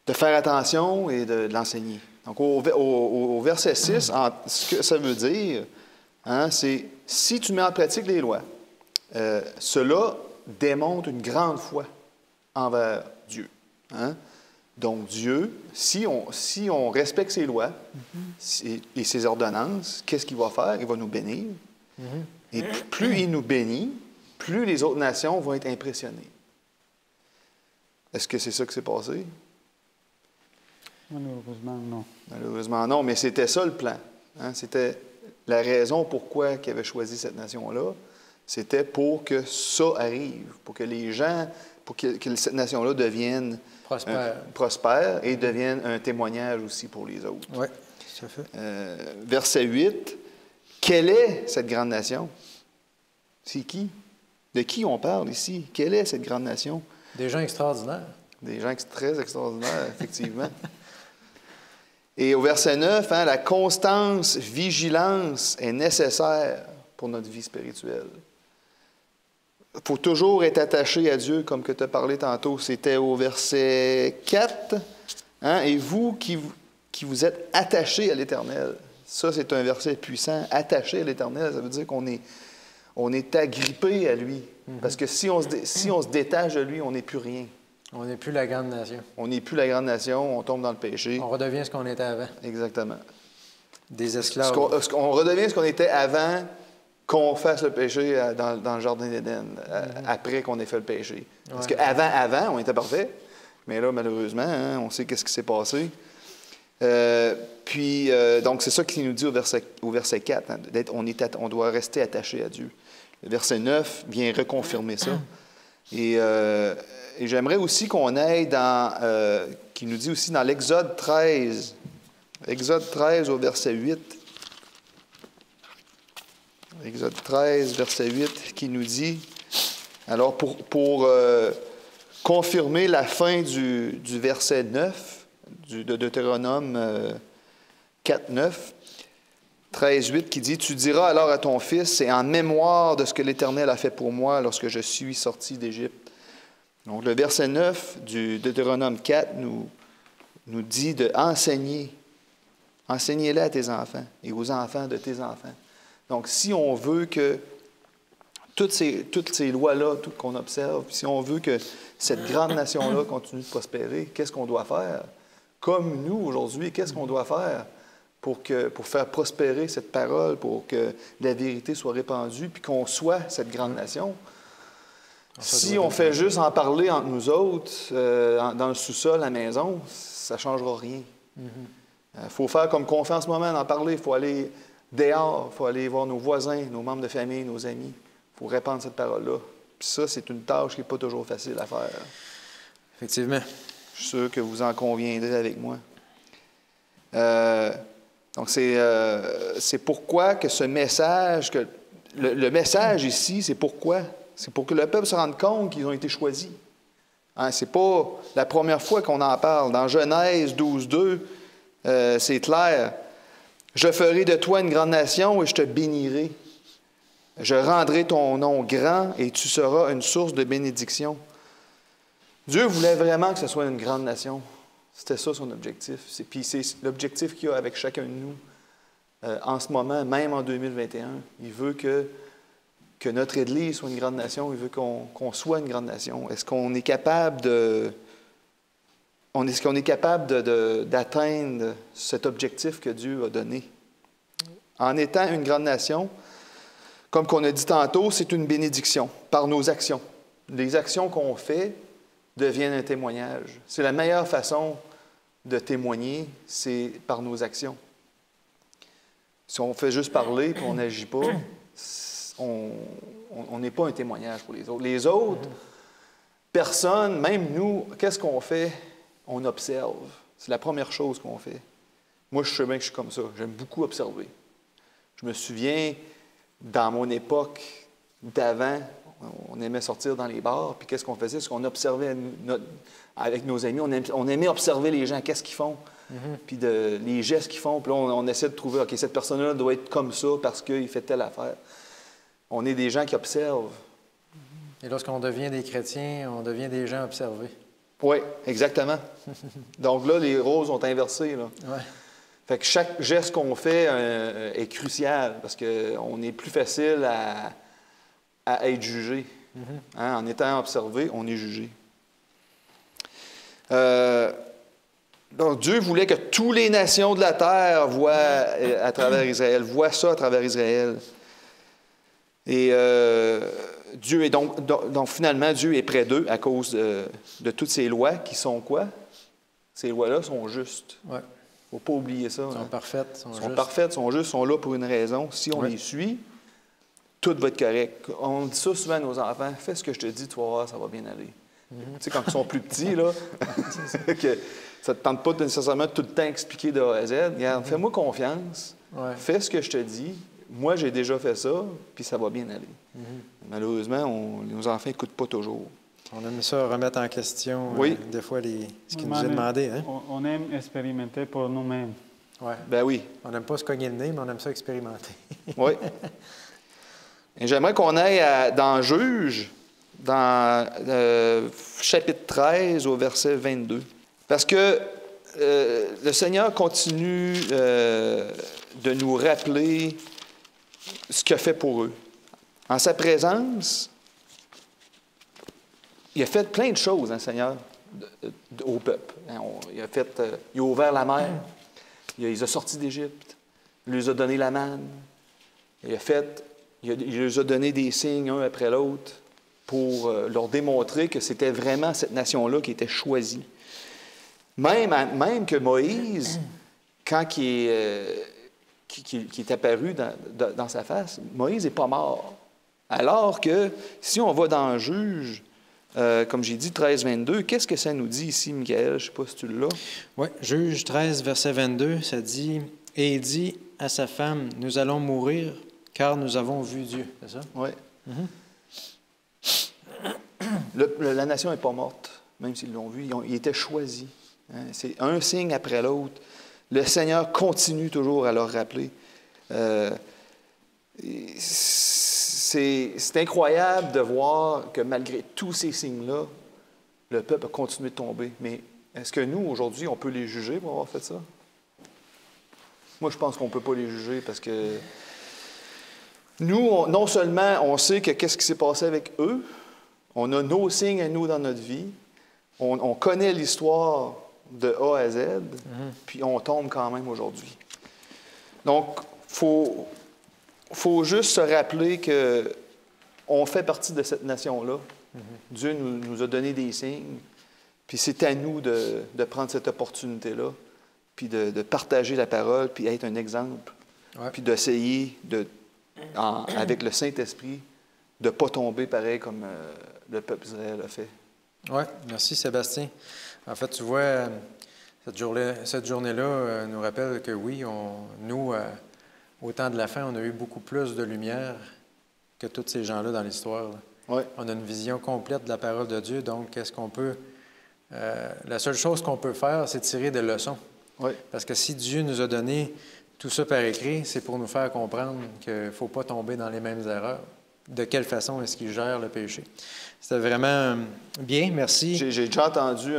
de faire attention et de l'enseigner. Donc, au verset 6, ce que ça veut dire, c'est si tu mets en pratique les lois, cela démontre une grande foi envers Dieu. Donc, Dieu, si on respecte ses lois et ses ordonnances, qu'est-ce qu'il va faire? Il va nous bénir. Et plus il nous bénit, plus les autres nations vont être impressionnées. Est-ce que c'est ça qui s'est passé? Malheureusement, non. Malheureusement, non, mais c'était ça le plan. C'était la raison pourquoi il avait choisi cette nation-là. C'était pour que ça arrive, pour que les gens, pour que cette nation-là devienne prospère et devienne un témoignage aussi pour les autres. Oui, tout à fait. Verset 8. Quelle est cette grande nation? C'est qui? De qui on parle ici? Quelle est cette grande nation? Des gens extraordinaires. Des gens très extraordinaires, effectivement. Et au verset 9, la constance, vigilance est nécessaire pour notre vie spirituelle. Il faut toujours être attaché à Dieu, comme que tu as parlé tantôt. C'était au verset 4. Et vous qui vous êtes attachés à l'Éternel. Ça, c'est un verset puissant. Attaché à l'Éternel, ça veut dire qu'on est agrippé à lui. Parce que si on se détache de lui, on n'est plus rien. On n'est plus la grande nation. On n'est plus la grande nation, on tombe dans le péché. On redevient ce qu'on était avant. Exactement. Des esclaves. On redevient ce qu'on était avant qu'on fasse le péché dans le jardin d'Éden, après qu'on ait fait le péché. Parce qu'avant, on était parfait. Mais là, malheureusement, on sait qu'est-ce qui s'est passé. Donc, c'est ça qu'il nous dit au verset 4. On doit rester attaché à Dieu. Le verset 9 vient reconfirmer ça. Et j'aimerais aussi qu'on aille qui nous dit aussi dans l'Exode 13. Exode 13 au verset 8. Exode 13, verset 8, qui nous dit, alors pour confirmer la fin du verset 9, de Deutéronome 4, 9, 13, 8, qui dit, « Tu diras alors à ton fils, c'est en mémoire de ce que l'Éternel a fait pour moi lorsque je suis sorti d'Égypte. » Donc, le verset 9 du Deutéronome 4 nous dit de enseigner. Enseignez-les à tes enfants et aux enfants de tes enfants. Donc, si on veut que toutes ces lois-là qu'on observe, si on veut que cette grande nation-là continue de prospérer, qu'est-ce qu'on doit faire? Comme nous, aujourd'hui, qu'est-ce qu'on doit faire pour faire prospérer cette parole, pour que la vérité soit répandue, puis qu'on soit cette grande nation? Si on fait juste en parler entre nous autres, dans le sous-sol, à la maison, ça ne changera rien. Il faut faire comme qu'on fait en ce moment, en parler. Il faut aller dehors, il faut aller voir nos voisins, nos membres de famille, nos amis. Il faut répandre cette parole-là. Puis ça, c'est une tâche qui n'est pas toujours facile à faire. Effectivement. Je suis sûr que vous en conviendrez avec moi. Donc, c'est pourquoi que ce message, le message ici, c'est pourquoi? C'est pour que le peuple se rende compte qu'ils ont été choisis. Hein, ce n'est pas la première fois qu'on en parle. Dans Genèse 12, 2, c'est clair. « Je ferai de toi une grande nation et je te bénirai. Je rendrai ton nom grand et tu seras une source de bénédiction. » Dieu voulait vraiment que ce soit une grande nation. C'était ça son objectif. Puis c'est l'objectif qu'il y a avec chacun de nous en ce moment, même en 2021. Il veut que notre Église soit une grande nation. Il veut qu'on soit une grande nation. Est-ce qu'on est capable d'atteindre cet objectif que Dieu a donné? En étant une grande nation, comme qu'on a dit tantôt, c'est une bénédiction par nos actions. Les actions qu'on fait deviennent un témoignage. C'est la meilleure façon de témoigner, c'est par nos actions. Si on fait juste parler et on n'agit pas, on n'est pas un témoignage pour les autres. Les autres personnes, même nous, qu'est-ce qu'on fait? On observe. C'est la première chose qu'on fait. Moi, je sais bien que je suis comme ça. J'aime beaucoup observer. Je me souviens, dans mon époque d'avant, on aimait sortir dans les bars, puis qu'est-ce qu'on faisait? C'est qu'on observait avec nos amis, on aimait observer les gens, qu'est-ce qu'ils font, puis les gestes qu'ils font, puis là, on essaie de trouver, OK, cette personne-là doit être comme ça parce qu'il fait telle affaire. On est des gens qui observent. Et lorsqu'on devient des chrétiens, on devient des gens observés. Oui, exactement. Donc là, les rôles sont inversés. Là. Ouais. Fait que chaque geste qu'on fait est crucial parce qu'on est plus facile à être jugé. Hein? En étant observé, on est jugé. Donc Dieu voulait que toutes les nations de la terre voient à travers Israël, voient ça à travers Israël. Et Dieu est donc finalement, Dieu est près d'eux à cause de toutes ces lois qui sont quoi? Ces lois-là sont justes. Ouais. Il ne faut pas oublier ça. Elles sont parfaites, sont parfaites, sont justes, sont là pour une raison. Si on les suit, tout va être correct. On dit ça souvent à nos enfants, fais ce que je te dis, tu vas voir, ça va bien aller. Tu sais, quand ils sont plus petits, là, que ça ne te tente pas nécessairement tout le temps expliquer de A à Z. Regarde, fais-moi confiance, fais ce que je te dis. Moi, j'ai déjà fait ça, puis ça va bien aller. Malheureusement, nos enfants n'écoutent pas toujours. On aime ça remettre en question, des fois, ce qui nous est demandé. Hein? On aime expérimenter pour nous-mêmes. Ouais. Ben oui. On n'aime pas se cogner le nez, mais on aime ça expérimenter. Oui. Et j'aimerais qu'on aille dans Juge, dans chapitre 13, au verset 22. Parce que le Seigneur continue de nous rappeler ce qu'il a fait pour eux. En sa présence, il a fait plein de choses, hein, Seigneur, au peuple. Il a ouvert la mer, il les a sortis d'Égypte, il leur a donné la manne, il leur a donné des signes un après l'autre pour leur démontrer que c'était vraiment cette nation-là qui était choisie. Même que Moïse, quand il est apparu dans sa face, Moïse n'est pas mort. Alors que si on va dans Juge, comme j'ai dit, 13, 22, qu'est-ce que ça nous dit ici, Michael? Je ne sais pas si tu l'as. Oui, Juge 13, verset 22, ça dit « Et il dit à sa femme, nous allons mourir, car nous avons vu Dieu. » C'est ça? Oui. La nation n'est pas morte, même s'ils l'ont vu. Ils étaient choisis. Hein? C'est un signe après l'autre. Le Seigneur continue toujours à leur rappeler. C'est incroyable de voir que malgré tous ces signes-là, le peuple a continué de tomber. Mais est-ce que nous, aujourd'hui, on peut les juger pour avoir fait ça? Moi, je pense qu'on ne peut pas les juger parce que Nous, non seulement on sait qu'est-ce qui s'est passé avec eux, on a nos signes à nous dans notre vie, on connaît l'histoire de A à Z, puis on tombe quand même aujourd'hui. Donc, faut juste se rappeler qu'on fait partie de cette nation-là. Dieu nous a donné des signes, puis c'est à nous de prendre cette opportunité-là, puis de partager la parole, puis être un exemple, puis d'essayer, avec le Saint-Esprit, de ne pas tomber pareil comme le peuple d'Israël a fait. Oui, merci Sébastien. En fait, tu vois, cette journée-là nous rappelle que oui, nous, au temps de la fin, on a eu beaucoup plus de lumière que tous ces gens-là dans l'histoire. Ouais. On a une vision complète de la parole de Dieu, donc qu'est-ce qu'on peut... la seule chose qu'on peut faire, c'est tirer des leçons. Ouais. Parce que si Dieu nous a donné tout ça par écrit, c'est pour nous faire comprendre qu'il ne faut pas tomber dans les mêmes erreurs. De quelle façon est-ce qu'il gère le péché? C'était vraiment bien, merci. J'ai déjà entendu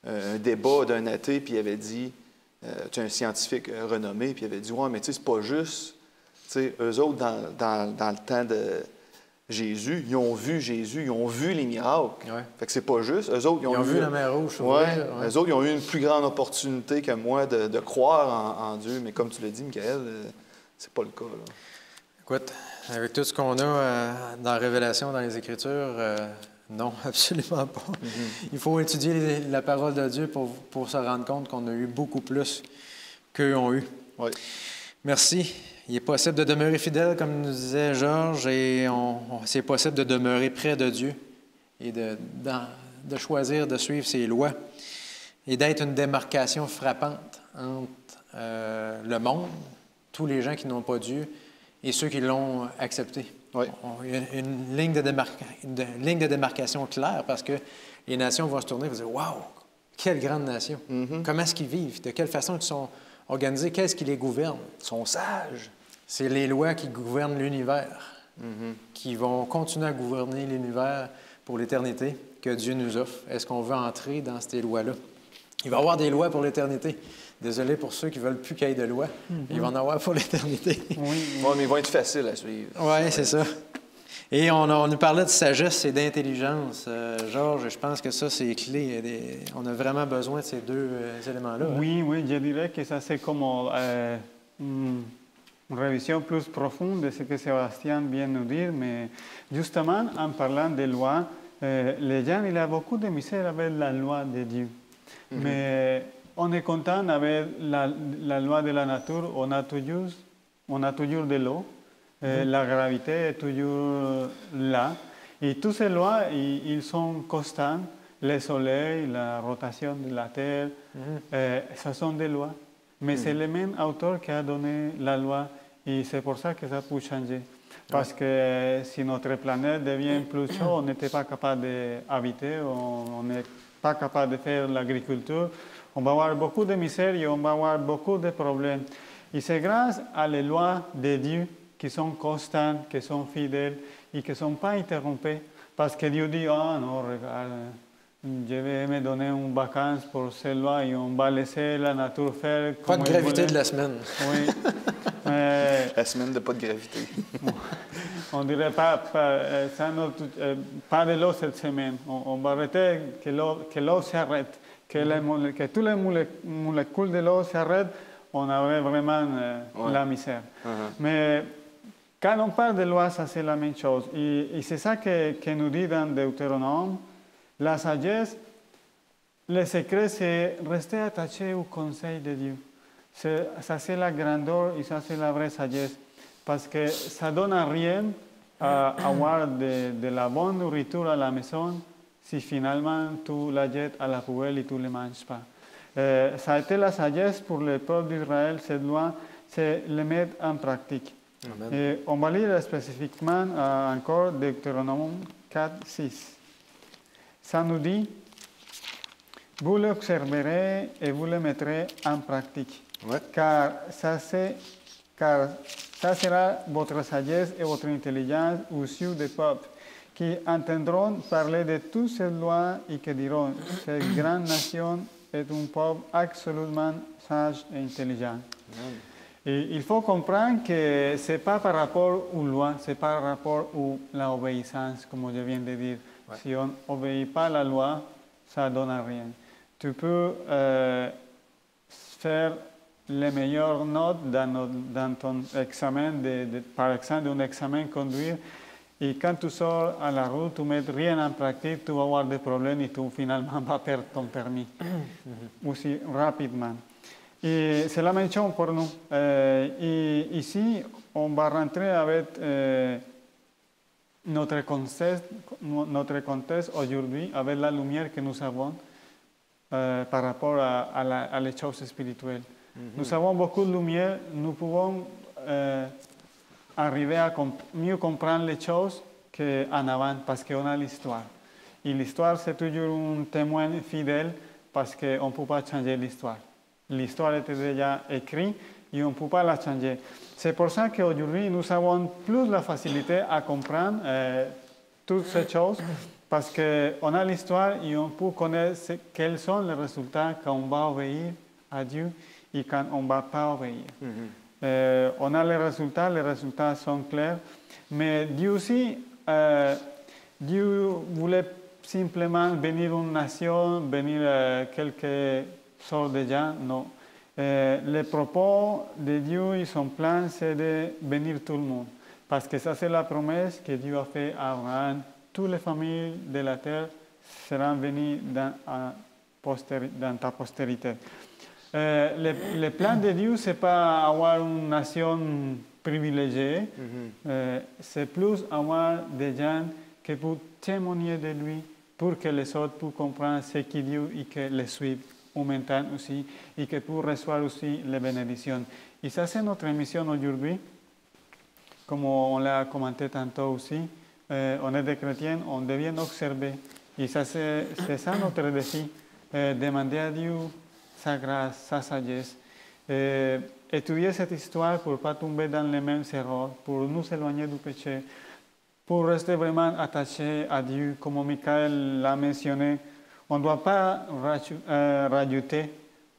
un débat d'un athée, puis il avait dit, tu es un scientifique renommé, puis il avait dit, ouais, mais tu sais, c'est pas juste. Tu sais, eux autres, dans le temps de Jésus, ils ont vu Jésus, ils ont vu les miracles. Ouais. Fait que c'est pas juste. Eux autres, ils ont vu la mer Rouge. Eux autres, ils ont eu une plus grande opportunité que moi de croire en Dieu. Mais comme tu l'as dit, Michael, c'est pas le cas. Là. Écoute, avec tout ce qu'on a dans la Révélation, dans les Écritures, non, absolument pas. Il faut étudier la parole de Dieu pour se rendre compte qu'on a eu beaucoup plus qu'eux ont eu. Oui. Merci. Il est possible de demeurer fidèle, comme nous disait Georges, et c'est possible de demeurer près de Dieu et de choisir de suivre ses lois et d'être une démarcation frappante entre le monde, tous les gens qui n'ont pas Dieu, et ceux qui l'ont accepté. Oui. Il y a une ligne de démarcation claire parce que les nations vont se tourner et vont dire « Wow! Quelle grande nation! Comment est-ce qu'ils vivent? De quelle façon ils sont organisés? Qu'est-ce qui les gouverne? Ils sont sages! » C'est les lois qui gouvernent l'univers, qui vont continuer à gouverner l'univers pour l'éternité que Dieu nous offre. Est-ce qu'on veut entrer dans ces lois-là? Il va y avoir des lois pour l'éternité. Désolé pour ceux qui ne veulent plus qu'il y ait de lois. Il va en avoir pour l'éternité. Oui, mais ils vont être faciles à suivre. Oui, c'est ça. Et on nous parlait de sagesse et d'intelligence. Georges, je pense que ça, c'est clé. On a vraiment besoin de ces deux éléments-là. Oui, oui, je dirais que ça, c'est comme une révision plus profonde de ce que Sébastien vient de nous dire. Mais justement, en parlant des lois, les gens, il y a beaucoup de misère avec la loi de Dieu. Mais on est content avec la loi de la nature. On a toujours de l'eau. La gravité est toujours là. Et toutes ces lois, ils sont constants. Le soleil, la rotation de la Terre, ce sont des lois. Mais c'est le même auteur qui a donné la loi. Et c'est pour ça que ça peut changer. Parce que si notre planète devient plus chaude, on n'était pas capable d'habiter, on n'est pas capable de faire l'agriculture. On va avoir beaucoup de misère et on va avoir beaucoup de problèmes. Et c'est grâce à les lois de Dieu qui sont constantes, qui sont fidèles et qui ne sont pas interrompues. Parce que Dieu dit, ah non, regarde, je vais me donner une vacance pour ces lois et on va laisser la nature faire comme pas de gravité de la semaine. Oui. La semaine de pas de gravité. On dirait pas de l'eau cette semaine. On va arrêter que l'eau s'arrête, que tous les molécules de l'eau s'arrêtent. On aurait vraiment la misère. Mais quand on parle de loi, ça c'est la même chose. Et c'est ça que nous dit dans Deutéronome. La sagesse, le secret, c'est rester attaché au conseil de Dieu. Ça c'est la grandeur et ça c'est la vraie sagesse. Parce que ça ne donne rien à avoir de la bonne nourriture à la maison si finalement tu la jettes à la poubelle et tu ne le manges pas. Ça a été la sagesse pour le peuple d'Israël, cette loi, c'est le mettre en pratique. Et on va lire spécifiquement encore Deutéronome 4, 6. Ça nous dit, vous l'observerez et vous le mettrez en pratique. Ouais. Car ça sera votre sagesse et votre intelligence aux yeux des peuples, qui entendront parler de toutes ces lois et qui diront, cette grande nation est un peuple absolument sage et intelligent. Et il faut comprendre que ce n'est pas par rapport aux lois, c'est par rapport à l'obéissance, comme je viens de dire. Ouais. Si on n'obéit pas à la loi, ça ne donne rien. Tu peux faire les meilleures notes dans ton examen, par exemple, un examen conduire, et quand tu sors à la route, tu ne mets rien en pratique, tu vas avoir des problèmes et tu finalement vas perdre ton permis aussi rapidement. Et c'est la même chose pour nous. Et ici, on va rentrer avec notre contexte aujourd'hui, avec la lumière que nous avons par rapport à les choses spirituelles. Nous avons beaucoup de lumière, nous pouvons arriver à mieux comprendre les choses qu'en avant, parce qu'on a l'histoire. Et l'histoire, c'est toujours un témoin fidèle, parce qu'on ne peut pas changer l'histoire. L'histoire était déjà écrite et on ne peut pas la changer. C'est pour ça qu'aujourd'hui, nous avons plus la facilité à comprendre toutes ces choses parce qu'on a l'histoire et on peut connaître quels sont les résultats quand on va obéir à Dieu et quand on ne va pas obéir. On a les résultats sont clairs, mais Dieu aussi, Dieu voulait simplement bénir une nation, bénir quelques sortes de gens, non. Le propos de Dieu et son plan, c'est de bénir tout le monde. Parce que ça, c'est la promesse que Dieu a faite à Abraham. Toutes les familles de la terre seront bénies dans ta postérité. Le plan de Dieu, ce n'est pas avoir une nation privilégiée, c'est plus avoir des gens qui peuvent témoigner de lui pour que les autres puissent comprendre ce qu'il dit et que les suivent en même temps aussi et que puissent recevoir aussi les bénédictions. Et ça, c'est notre mission aujourd'hui. Comme on l'a commenté tantôt aussi, on est des chrétiens, on devient observer. Et ça, c'est ça notre défi, demander à Dieu sa grâce, sa sagesse, étudier cette histoire pour ne pas tomber dans les mêmes erreurs, pour nous éloigner du péché, pour rester vraiment attaché à Dieu, comme Michael l'a mentionné. On ne doit pas rajouter,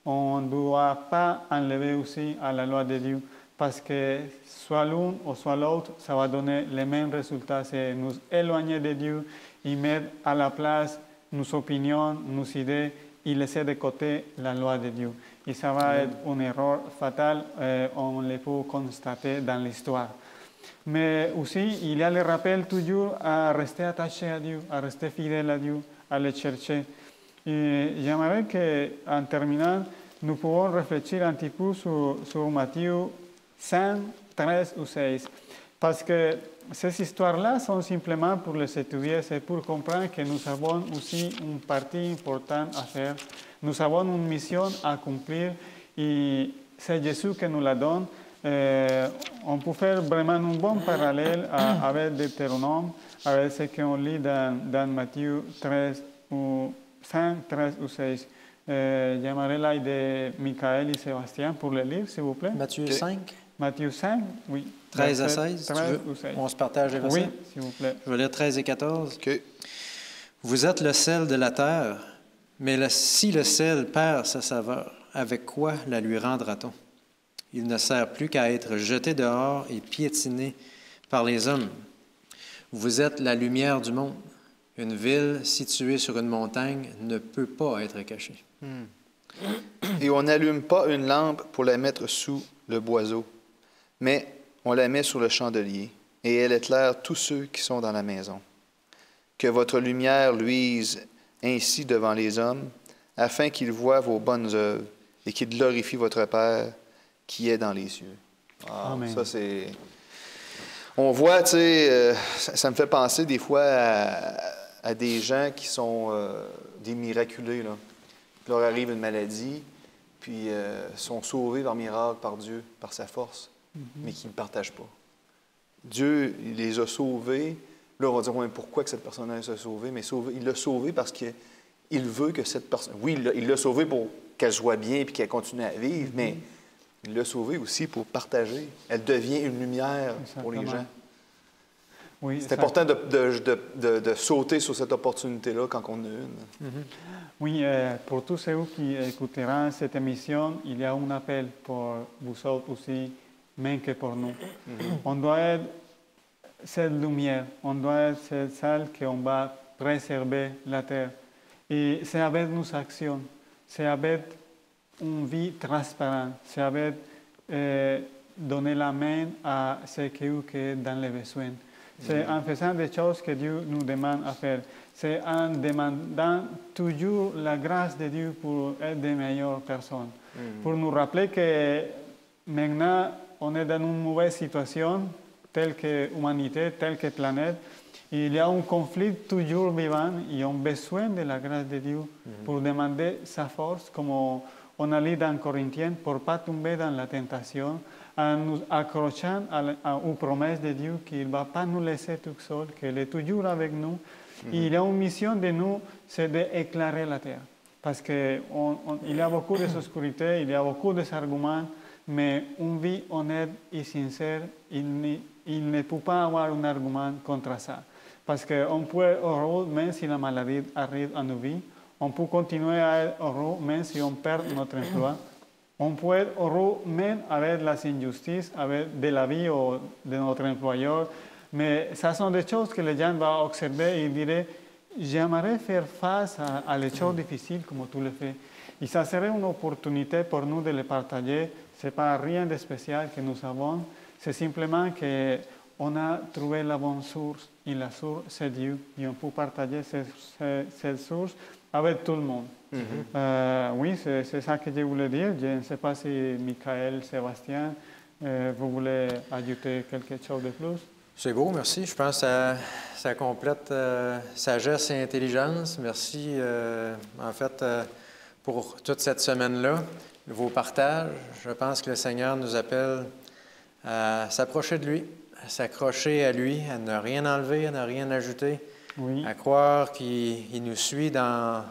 on ne doit pas enlever aussi à la loi de Dieu, parce que soit l'un ou soit l'autre, ça va donner les mêmes résultats, c'est nous éloigner de Dieu et mettre à la place nos opinions, nos idées, et laisser de côté la loi de Dieu. Et ça va être une erreur fatale, on le peut constater dans l'histoire. Mais aussi, il y a le rappel toujours à rester attaché à Dieu, à rester fidèle à Dieu, à le chercher. Et j'aimerais qu'en terminant, nous pouvons réfléchir un petit peu sur Matthieu 5, 13 ou 16. Parce que ces histoires-là sont simplement pour les étudier, c'est pour comprendre que nous avons aussi une partie importante à faire. Nous avons une mission à accomplir et c'est Jésus qui nous la donne. On peut faire vraiment un bon parallèle avec Deutéronome, avec ce qu'on lit dans Matthieu 13 ou 5, 13 ou 16. J'aimerais l'aide de Michael et Sébastien pour le lire, s'il vous plaît. Matthieu 5. Matthieu 5, oui. 13 à 16, 13 ou 16. On se partage les versets? Oui, s'il vous plaît. Je vais lire 13 et 14. Okay. Vous êtes le sel de la terre, mais si le sel perd sa saveur, avec quoi la lui rendra-t-on? Il ne sert plus qu'à être jeté dehors et piétiné par les hommes. Vous êtes la lumière du monde. Une ville située sur une montagne ne peut pas être cachée. Et on n'allume pas une lampe pour la mettre sous le boiseau, mais on la met sur le chandelier, et elle éclaire tous ceux qui sont dans la maison. Que votre lumière luise ainsi devant les hommes, afin qu'ils voient vos bonnes œuvres et qu'ils glorifient votre Père qui est dans les cieux. Ah, amen. Ça, c'est... On voit, tu sais, ça me fait penser des fois à des gens qui sont des miraculés, là. Il leur arrive une maladie, puis sont sauvés par miracle, par Dieu, par sa force, mais qui ne partagent pas. Dieu, il les a sauvés. Là, on va dire, ouais, pourquoi que cette personne-là s'est sauvée? Mais il l'a sauvée parce qu'il veut que cette personne... Oui, il l'a sauvée pour qu'elle soit bien et qu'elle continue à vivre, mais il l'a sauvée aussi pour partager. Elle devient une lumière pour les gens. Oui, c'est important de sauter sur cette opportunité-là quand on a une. Mm-hmm. Oui, pour tous ceux qui écouteront cette émission, il y a un appel pour vous autres aussi, même que pour nous. Mm-hmm. On doit être cette lumière, on doit être cette salle qu'on va préserver la terre. Et c'est avec nos actions, c'est avec une vie transparente, c'est avec donner la main à ceux qui sont dans les besoins. C'est en faisant des choses que Dieu nous demande à faire. C'est en demandant toujours la grâce de Dieu pour être des meilleures personnes. Pour nous rappeler que maintenant, on est dans une mauvaise situation, telle que l'humanité, telle que la planète. Il y a un conflit toujours vivant et on a besoin de la grâce de Dieu pour demander sa force, comme on a lu dans Corinthiens, pour ne pas tomber dans la tentation, en nous accrochant aux promesses de Dieu qu'il ne va pas nous laisser tout seuls, qu'il est toujours avec nous. Et il y a une mission de nous, c'est d'éclairer la terre. Parce qu'il y a beaucoup d'obscurité, il y a beaucoup d'arguments, mais une vie honnête et sincère, il ne peut pas avoir un argument contre ça. Parce qu'on peut être heureux même si la maladie arrive à nos vies. On peut continuer à être heureux même si on perd notre emploi. On peut être heureux même avec la injustice, avec de la vie ou de notre employeur. Mais ça sont des choses que les gens vont observer et dire j'aimerais faire face à les choses difficiles comme tu le fais. Et ça serait une opportunité pour nous de les partager. Ce n'est pas rien de spécial que nous avons. C'est simplement qu'on a trouvé la bonne source. Et la source, c'est Dieu. Et on peut partager cette source avec tout le monde. Oui, c'est ça que je voulais dire. Je ne sais pas si Michael, Sébastien, vous voulez ajouter quelque chose de plus? C'est beau, merci. Je pense que ça complète sagesse et intelligence. Merci, en fait, pour toute cette semaine-là, vos partages. Je pense que le Seigneur nous appelle à s'approcher de lui, à s'accrocher à lui, à ne rien enlever, à ne rien ajouter, oui. À croire qu'il nous suit dans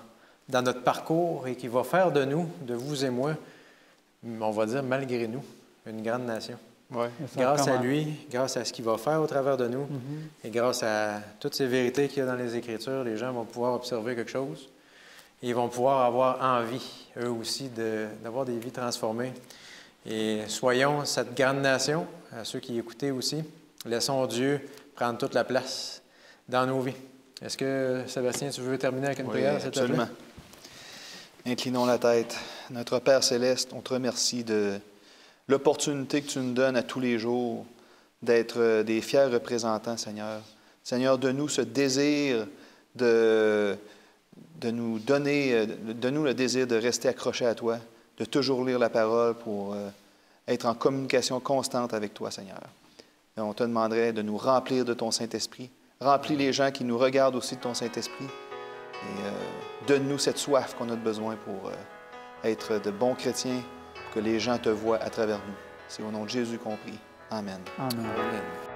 notre parcours et qu'il va faire de nous, de vous et moi, on va dire malgré nous, une grande nation. Ouais. Grâce à lui, grâce à ce qu'il va faire au travers de nous, et grâce à toutes ces vérités qu'il y a dans les Écritures, les gens vont pouvoir observer quelque chose et ils vont pouvoir avoir envie, eux aussi, d'avoir des vies transformées. Et soyons cette grande nation, à ceux qui écoutaient aussi, laissons Dieu prendre toute la place dans nos vies. Est-ce que, Sébastien, tu veux terminer avec une prière, s'il te plaît? Absolument. Inclinons la tête. Notre Père céleste, on te remercie de l'opportunité que tu nous donnes à tous les jours d'être des fiers représentants, Seigneur. Seigneur, donne-nous ce désir de nous donner, donne-nous le désir de rester accrochés à toi, de toujours lire la parole pour être en communication constante avec toi, Seigneur. Et on te demanderait de nous remplir de ton Saint-Esprit. Remplis les gens qui nous regardent aussi de ton Saint-Esprit. Et donne-nous cette soif qu'on a besoin pour être de bons chrétiens, pour que les gens te voient à travers nous. C'est au nom de Jésus qu'on prie. Amen. Amen. Amen.